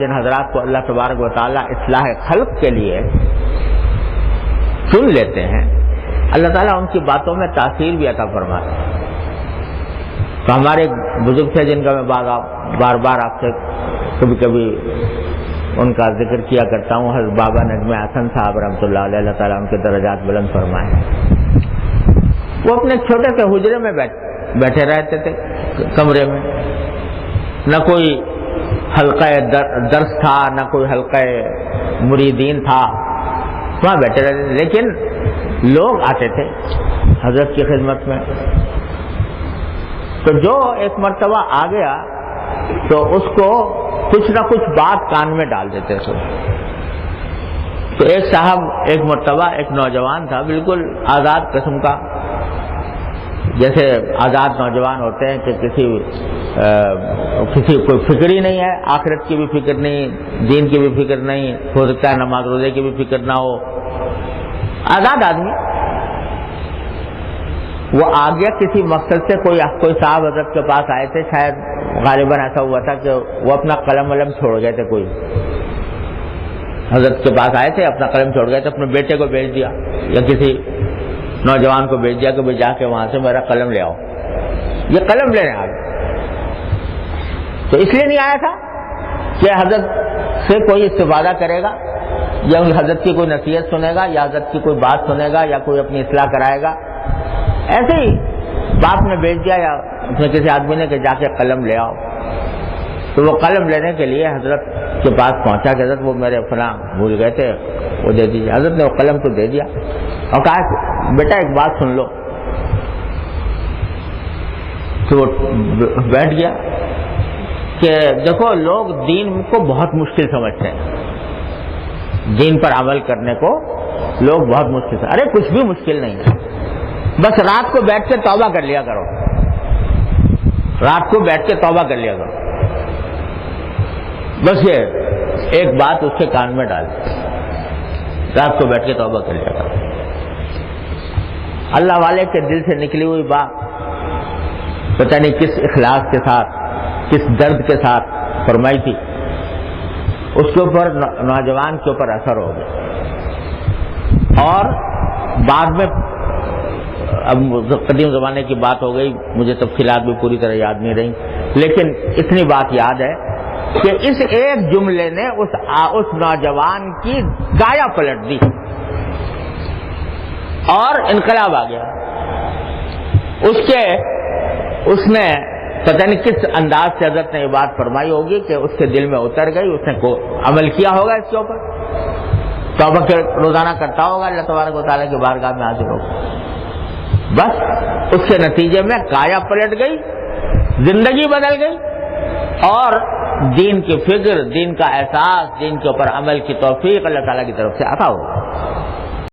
جن حضرات کو اللہ تبارک و تعالیٰ اصلاح خلق کے لیے چن لیتے ہیں، اللہ تعالیٰ ان کی باتوں میں تاثیر بھی عطا فرماتا ہے۔ تو ہمارے بزرگ تھے جن کا میں بار بار آپ سے کبھی کبھی ان کا ذکر کیا کرتا ہوں، حضرت بابا نجم حسن صاحب رحمۃ اللہ علیہ، اللہ تعالیٰ ان کے درجات بلند فرمائے۔ وہ اپنے چھوٹے سے حجرے میں بیٹھے رہتے تھے، کمرے میں، نہ کوئی حلقہ درس تھا، نہ کوئی حلقہ مریدین تھا، وہاں بیٹھے رہتے تھے، لیکن لوگ آتے تھے حضرت کی خدمت میں۔ تو جو ایک مرتبہ آ گیا تو اس کو کچھ نہ کچھ بات کان میں ڈال دیتے تھے۔ تو ایک صاحب ایک مرتبہ ایک نوجوان تھا، بالکل آزاد قسم کا، جیسے آزاد نوجوان ہوتے ہیں کہ کسی کوئی فکر ہی نہیں ہے، آخرت کی بھی فکر نہیں، دین کی بھی فکر نہیں، ہو سکتا ہے نماز روزے کی بھی فکر نہ ہو، آزاد آدمی۔ وہ آ گیا کسی مقصد سے، کوئی صاحب حضرت کے پاس آئے تھے، شاید غالباً ایسا ہوا تھا کہ وہ اپنا قلم ولم چھوڑ گئے تھے، کوئی حضرت کے پاس آئے تھے، اپنا قلم چھوڑ گئے تھے، اپنے بیٹے کو بھیج دیا یا کسی نوجوان کو بھیج دیا کہ بھائی جا کے وہاں سے میرا قلم لے آؤ۔ یہ قلم لینے آ گئے، تو اس لیے نہیں آیا تھا کہ حضرت سے کوئی استفادہ کرے گا یا حضرت کی کوئی نصیحت سنے گا یا حضرت کی کوئی بات سنے گا یا کوئی اپنی اصلاح کرائے گا، ایسے ہی باپ نے بھیج دیا یا کسی آدمی نے کہ جا کے قلم لے آؤ۔ تو وہ قلم لینے کے لیے حضرت کے پاس پہنچا کہ حضرت وہ میرے فلاں بھول گئے تھے، وہ دے دیجیے۔ حضرت نے وہ قلم کو دے دیا اور کہا بیٹا ایک بات سن لو۔ تو وہ بیٹھ گیا کہ دیکھو لوگ دین کو بہت مشکل سمجھتے ہیں، دین پر عمل کرنے کو لوگ بہت مشکل سے، ارے کچھ بھی مشکل نہیں ہے، بس رات کو بیٹھ کے توبہ کر لیا کرو، رات کو بیٹھ کے توبہ کر لیا کرو، بس یہ ایک بات اس کے کان میں ڈال، رات کو بیٹھ کے توبہ کر لیا کرو۔ اللہ والے کے دل سے نکلی ہوئی بات پتہ نہیں کس اخلاص کے ساتھ، کس درد کے ساتھ فرمائی تھی، اس کے اوپر نوجوان کے اوپر اثر ہو گیا۔ اور بعد میں اب قدیم زمانے کی بات ہو گئی، مجھے تفصیلات بھی پوری طرح یاد نہیں رہی، لیکن اتنی بات یاد ہے کہ اس ایک جملے نے اس نوجوان کی کایا پلٹ دی اور انقلاب آ گیا۔ اس نے پتہ نہیں کس انداز سے حضرت نے یہ بات فرمائی ہوگی کہ اس کے دل میں اتر گئی، اس نے عمل کیا ہوگا اس کے اوپر، توبہ روزانہ کرتا ہوگا، اللہ تبارک و تعالیٰ کی بارگاہ میں حاضر ہوگا، بس اس کے نتیجے میں کایا پلٹ گئی، زندگی بدل گئی اور دین کی فکر، دین کا احساس، دین کے اوپر عمل کی توفیق اللہ تعالیٰ کی طرف سے عطا ہوگا۔